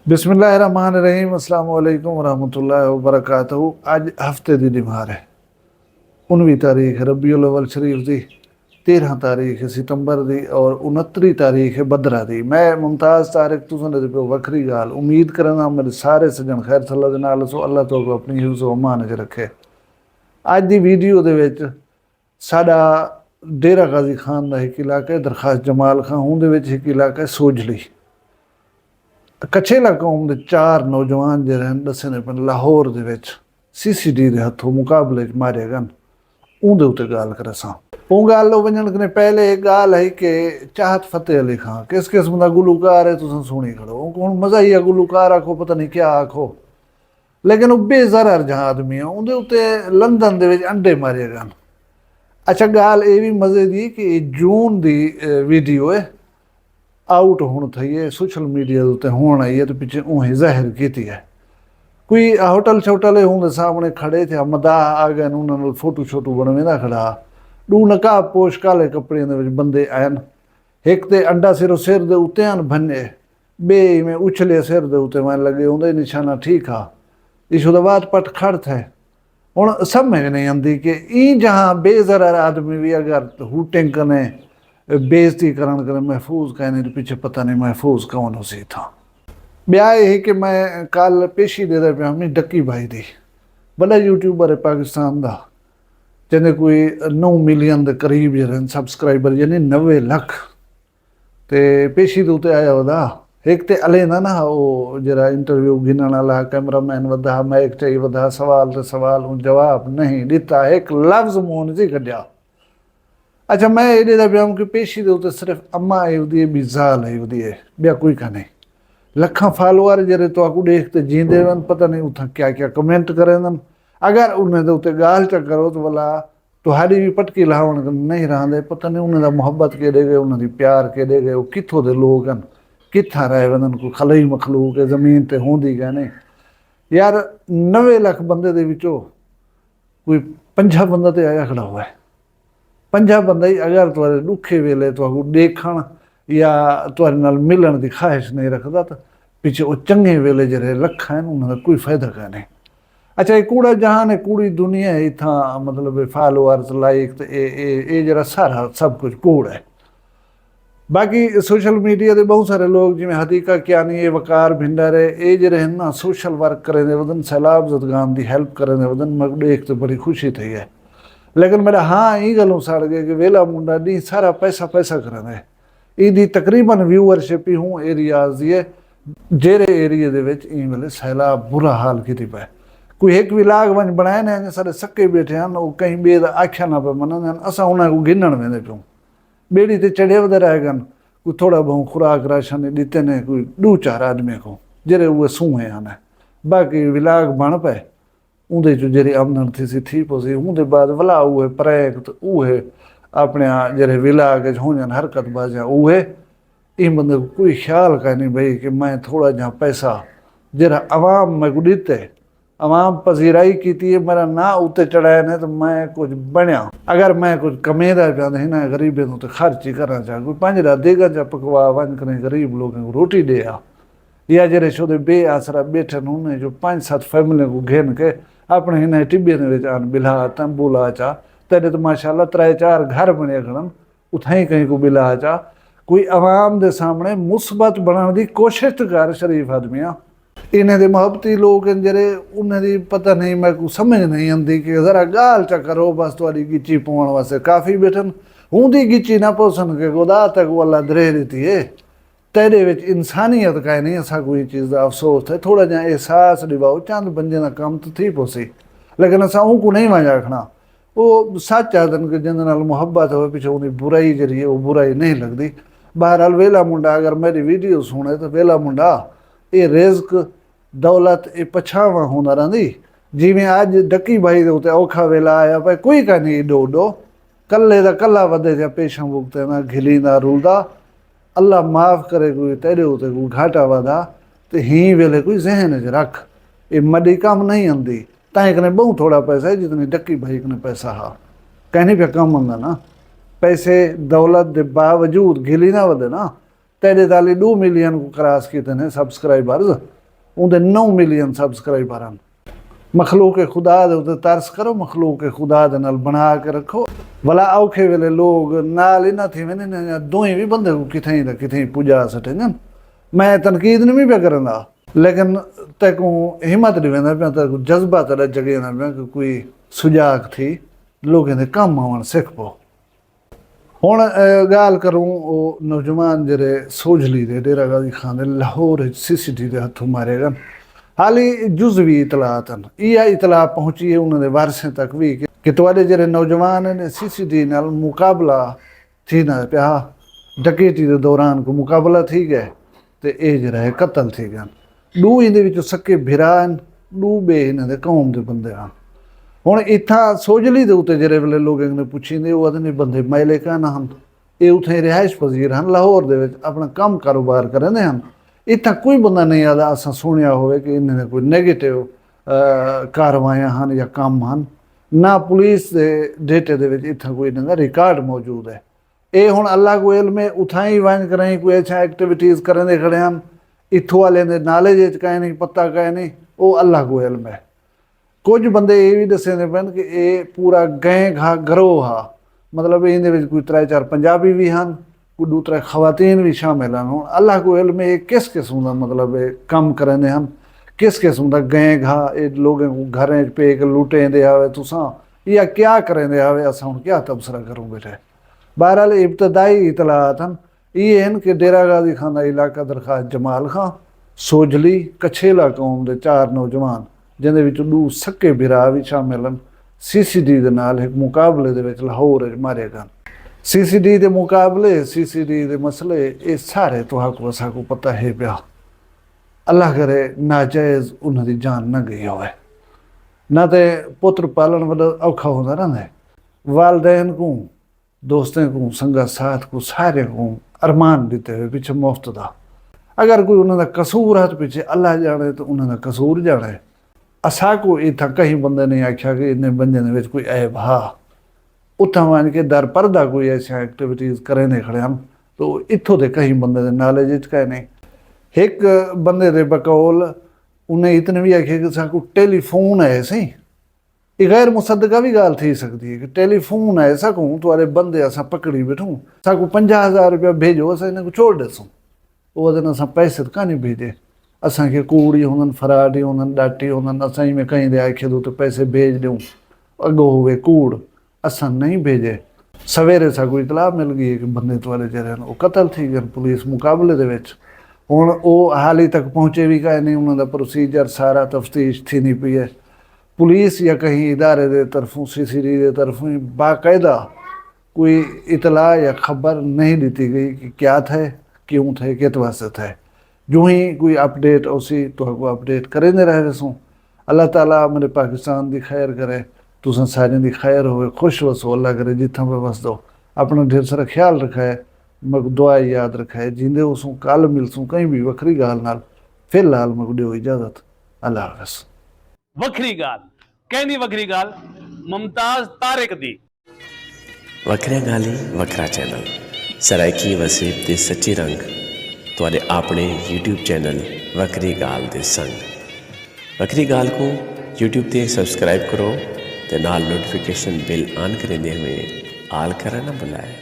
बिस्मिल्लाहिर्रहमानिर्रहीम अस्सलाम वालेकुम वरहमतुल्लाहि वबरकातुहू। अज हफ्ते की डिमार है 19 तारीख रबीउल अव्वल शरीफ की, 13 तारीख सितंबर की और 29 तारीख है बदरा की। मैं मुमताज़ तारिक तुसें पे वखरी गाल उम्मीद करना मेरे सारे सजन खैर सल्ला दे नाल सो अल्लाह तो अपनी हिफ्ज़ व अमान च रखे। अज की वीडियो दे विच साडा डेरा गाजी खान का एक इलाका है दरखास्त जमाल खां, उहदे विच एक इलाका है सोजली। कछेला कौम के 4 नौजवान जो दसे ने पिंड लाहौर के CCD के हथों मुकाबले मारे गए, उहदे उत्ते गाल कर गाल वजन कने पहले एक गाल है कि चाहत फतेह अली खां किस किस्म का गुलूकार है, तुम सुनी खड़ो हुण मज़ा ही है। गुलूकार आखो पता नहीं क्या आखो, लेकिन वह बेज़र जहाँ आदमी है उहदे उत्ते लंदन दे विच अंडे मारे गए। अच्छा गाल ये भी मज़े की कि जून की वीडियो है आउट होने थी है सोशल मीडिया के उत्ते होने आई है, तो पिछे उहें जाहिर की है। कोई होटल शोटल उनके सामने खड़े थे, मदाह आ गए उन्होंने फोटो शोटो बनवेंदा खड़ा। 2 नकाब पोश काले कपड़े बंदे आन, एक तो अंडा सिर दे उत्ते आन भन्ने, बे में उछले सिर दे उत्ते मैं लगे उन्हें निशाना ठीक आ। इस बाद पट खड़ थे। हुण समझ नहीं आती कि ई जहाँ बेज़र आदमी भी अगर हूटिंग कने बेइज्जती करण करे महफूज कहने के पीछे पता नहीं महफूज कौन उसी था। ब्याह यही कि मैं कल पेशी दे पाया मैं डक्की भाई दी, बड़ा यूट्यूबर है पाकिस्तान का, जिन्हें कोई 9 मिलियन के करीब जो सबसक्राइबर यानी 90 लाख। तो पेशी के उत्ते आया वदा एक तो अलेंदा ना वो जरा इंटरव्यू गिनण वाला कैमरामैन वधा, मैक चई वधा, सवाल तो सवाल जवाब नहीं दिता, एक लफ्ज़ मुँह नहीं कढ़िया। अच्छा मैं ये ॾेदा पिया कि पेशी के उत्ते सिर्फ अम्मा आई वधी है, ज़ाल आई वधी है, ॿिया कोई कान्हे। लखां फॉलोअर जरे तो आकू देखते जींदे वन, पता नहीं उथा क्या क्या कमेंट करेंदन। अगर उन्हें उत्ते गाल च करो तो भला तुहारी भी पटकी लावण नहीं रहंदे, पता नहीं उन्हें मुहब्बत के दे गए, उन्हें प्यार के दे गए, वो कित्थों दे लोग हन, कित्था रह वंदन, कोई खलई मखलूक है जमीन ते होंदी कहने। यार 90 लाख बंदे दे विचों कोई 50 बंदा तो आया खड़ा हुआ है। 50 बंदा ही अगर तुहारे दुखे वेले तुहाकू देखण या तुहारे नाल मिलण की ख्वाहिश नहीं रखता, तो पिछे वो चंगे वेले जरे लख हैं उन्होंने कोई फायदा कहने। अच्छा ये कूड़ा जहान है, कूड़ी दुनिया है, इतना मतलब फॉलोअर्स लाइक तो ये जरा सारा सब कुछ कूड़ है। बाकी सोशल मीडिया के बहुत सारे लोग जिमें हदीका क्यानी है, वकार भिंडर है, ये जरे ना सोशल वर्क करें वदन, सैलाब जदगान की हैल्प करें वदन, मैं देख तो बड़ी खुशी थी है। लेकिन मेरा हाँ ये गलों सड़ गए कि वेला मुंडा दी सारा पैसा करें इदी तकरीबन व्यूअरशिप ही हूँ एरियाज ये जेरे एरिए दे विच ई वेले सैलाब बुरा हाल की पे। कोई एक भी लाग वंज बनाए ने सारे सक्के बैठे हैं, वो कहीं बे आख्या ना पे मनन, असा उन्हें को गिनण वेंदे पियूं। बेड़ी ते चढ़े वधे रह गन, कोई थोड़ा बहुत खुराक राशन दिते ने कोई 2-4 आदमी को जेरे उहे सूहे हैं। बाकी विलाग बन पे उहदे चो जेरी आमदन थी पोसी, उहदे बाद भला उहे प्रैक तो उहे अपने जरे विलाग होंजन हरकत बाजा उहे। इन बंदे को कोई ख्याल का नहीं भाई कि मैं थोड़ा जहाँ पैसा जरा अवाम में को दीते, अवाम पजीराई की है, मेरा ना उत्ते चढ़ाया ने तो मैं कुछ बनया। अगर मैं कुछ कमेदा पाया ना गरीबे तो खर्च ही करना चाह, कोई 5 रात देगा जा पकवा वन करें गरीब लोगों को रोटी दे आ, या जरे छोटे बे आसरा बैठन उन्हें जो 5-7 फैमिली को घेन के अपने इन्हें टिब्बे ने आन बिला तंबूला चा तेरे तो माशाल्लाह 3-4 घर बने खड़न, उठाई कहीं को बिला चा। कोई अवाम दे सामने मुस्बत बनाने की कोशिश कर शरीफ आदमियाँ, इन्हें दे मोहब्बती लोग जरे उन्हें दी पता नहीं, मैं को समझ नहीं आती कि जरा गाल चा करो बस थोड़ी गिच्ची पवन वास्ते काफ़ी बैठन, हूँ गिच्ची ना पोसन के खुदा तक वो अल्लाह दरे देती है। तेरे विच इंसानियत का नहीं असा कोई चीज़ का अफसोस है, थोड़ा जहाँ एहसास दिवाओ चंद बंजे का कम तो थी पोसी, लेकिन असा उनको नहीं वज आखना। वो सच आदन के जिंद नाल मुहब्बत हो पिछे उन्हें बुराई जरी है वो बुराई नहीं लगती। बहरहाल वेला मुंडा अगर मेरी वीडियो सुने तो वेला मुंडा ये रिज़्क दौलत ये पछावा होना रही, जिमें अज डक्की भाई के उत्ते औखा वेला आया भाई कोई का नहीं डो कल्ले का कला वधे जा पेशा भुगते ना घिलींदा रुलदा, अल्लाह माफ़ करे कोई तेरे उत्ते कोई घाटा वाधा तो ही वेले कोई जहन च रख, ये मडी कम नहीं आती। तैं कने बहुत थोड़ा पैसा है जितनी डक्की भाई कने पैसा हा, कहने पे कम आंदा ना, पैसे दौलत के बावजूद घिली ना वधे ना। तेरे ताली 2 मिलियन को क्रॉस किए ने सबसक्राइबर्स, ਉਹਦੇ 9 ਮਿਲੀਅਨ ਸਬਸਕ੍ਰਾਈਬਰ ਹਨ। ਮਖਲੂਕ ਖੁਦਾ ਦੇ ਉੱਤੇ ਤਰਸ ਕਰੋ, ਮਖਲੂਕ ਖੁਦਾ ਦੇ ਨਾਲ ਬਣਾ ਕੇ ਰੱਖੋ। भला औखे वेले लोग नाल ही ना थी मैंने दोई भी बंदे को किथे पुजा सटे न। मैं तनकीद नहीं भी करना, लेकिन तेको हिम्मत नहीं वेंदा पिया, तेको जज्बा तेरा जगे ना पिया कि कोई सुजाग थी लोगों के कम आवन सिख पो। हुण गाल करूँ वो नौजवान जेरे सोजली दे डेरा गाजी खान दे लाहौर CCTV दे हथों मारे गन। हाली जुजवी इतलात हैं, इह इतला पहुंची है उन्होंने वारसे तक भी कि तुहाडे जेरे नौजवान ने CCTV नाल मुकाबला थी ना पिया, डकैती के दौरान को मुकाबला थी गए तो यह जरा है कतल थी गए। दू इहदे विच सक्के भिरा हैं, दू बे इन्हां दे कौम दे बंदे हैं। हुण इत्थां सोजली दे उत्ते जेरे वेले लोग ने पुछींदे वो आखदे बंदे मैले का ना हैं, ये उत्थे रिहाइश पजीर हैं, लाहौर दे विच अपना काम कारोबार करदे हैं। इतना कोई बंदा नहीं आता असा सुनिया हो कि इन्होंने कोई नैगेटिव कार्रवाइयां हैं या काम हैं, ना पुलिस के डेटे दे विच इतना कोई इन्हों का रिकॉर्ड मौजूद है। ये हुण अल्लाह को इल्म है, उठाई वन करें कोई अच्छा एक्टिविटीज़ करें खड़े हैं, इत्थों वाले दे नॉलेज कहीं नहीं, पता कहीं नहीं, वो अल्लाह को इल्म है। कुछ बंदे ये भी दसे पैन कि ये पूरा गैंग हा, गिरोह हा, मतलब इहदे कोई 3-4 पंजाबी भी हैं, कोई 2-3 खवातीन भी शामिल हैं। हुण अल्लाह को इल्म है किस किस्म का मतलब कम करने हैं, किस किस्म का गैंग हा, ये लोगों को घरें पे के लुटें दे आवे तुसां या क्या करें दे आवे, असां हुण क्या तबसरा करूँ बेटे। बहरहाल इब्तदाई इतलात हैं ये हैं कि डेरा गाजी खान का इलाका दरखास्त जमाल खां सोजली कछेला कौम के 4 नौजवान जिन्हें विच 2 सक्के भिरा भी शामिल हैं, CCTV दे नाल एक मुकाबले दे विच लाहौर मारे गए। CCTV के मुकाबले CCTV के मसले ये सारे तुहाको असाको पता है पिया। अल्लाह करे नाजायज़ उन्होंने जान न गई होवे, ना तो पुत्र पालन वाला औखा होता रहता है। वालदैन को, दोस्तों को, संगा साथ को, सारे को अरमान देते हुए पीछे मुफ्त का। अगर कोई उन्होंने कसूर है तो पीछे अल्लाह जाने तो उन्होंने कसूर जाने। असा को इतना कहीं बंदे नहीं आख्या कि इन्हें बंदे ने कोई ऐब हा, उत्थां वन के दर परदा कोई ऐसी एक्टिविटीज़ करें खड़े हम तो इत्थों दे कहीं बंदे दे नॉलेज कहीं नहीं। एक बंदे दे बकौल उन्हें इतने भी आखे कि साकू टेलीफोन है सही, ये गैर मुसद्दका भी गाल थी सकती है कि टेलीफोन है सकूँ तो अरे बंदे असा पकड़ी बैठूँ, साकू 50,000 रुपया भेजो असा इन्हें को छोड़ देसूँ, वो दिन असा पैसे तो नहीं भेजे, असा के कूड़ी होंदन, फराडी होंदन, डाटी होंदन, असा में कहीं दे आखे दो तो पैसे भेज दूँ, अगो हुए कूड़ असा नहीं भेजे। सवेरे साकू इतला मिल गई कि बंदे तुआरे जरे वो कतल थी गए पुलिस मुकाबले दे विच। हुण वो हाली तक पहुँचे भी कहीं नहीं, उन्होंने प्रोसीजर सारा तफ्तीश थी नहीं पी है। पुलिस या कहीं इदारे दे तरफों CCTV दे तरफों बाकायदा कोई इतला या खबर नहीं दी गई कि क्या थे, क्यों थे, कित वास्ते थे। जो ही कोई अपडेट उसी तो अपडेट करें रहे सूँ। अल्लाह ताला मेरे पाकिस्तान की खैर करे, तुसें सारें की खैर हो, खुश वसो, अल्लाह करे जिथा पे बस दो। अपना ढेर सारा ख्याल रखा है, मैं दुआ याद रखा है, जिंदे उसों कल मिलसूँ कहीं भी वखरी गाल नाल। फिलहाल मैं दियो इजाजत, अल्लाह हाफ़िज़। वखरी गाल कहनी वखरी गाल मुमताज तारिक दी। वखरिया गाली वखरा चैनल सराइकी वसीब दे सच्चे रंग तुहाडे अपने YouTube चैनल वखरी गाल दे संग। वखरी गाल को YouTube ते सब्सक्राइब करो ते नाल नोटिफिकेशन बिल ऑन करेंदे हुए आल करना ना भुलाए।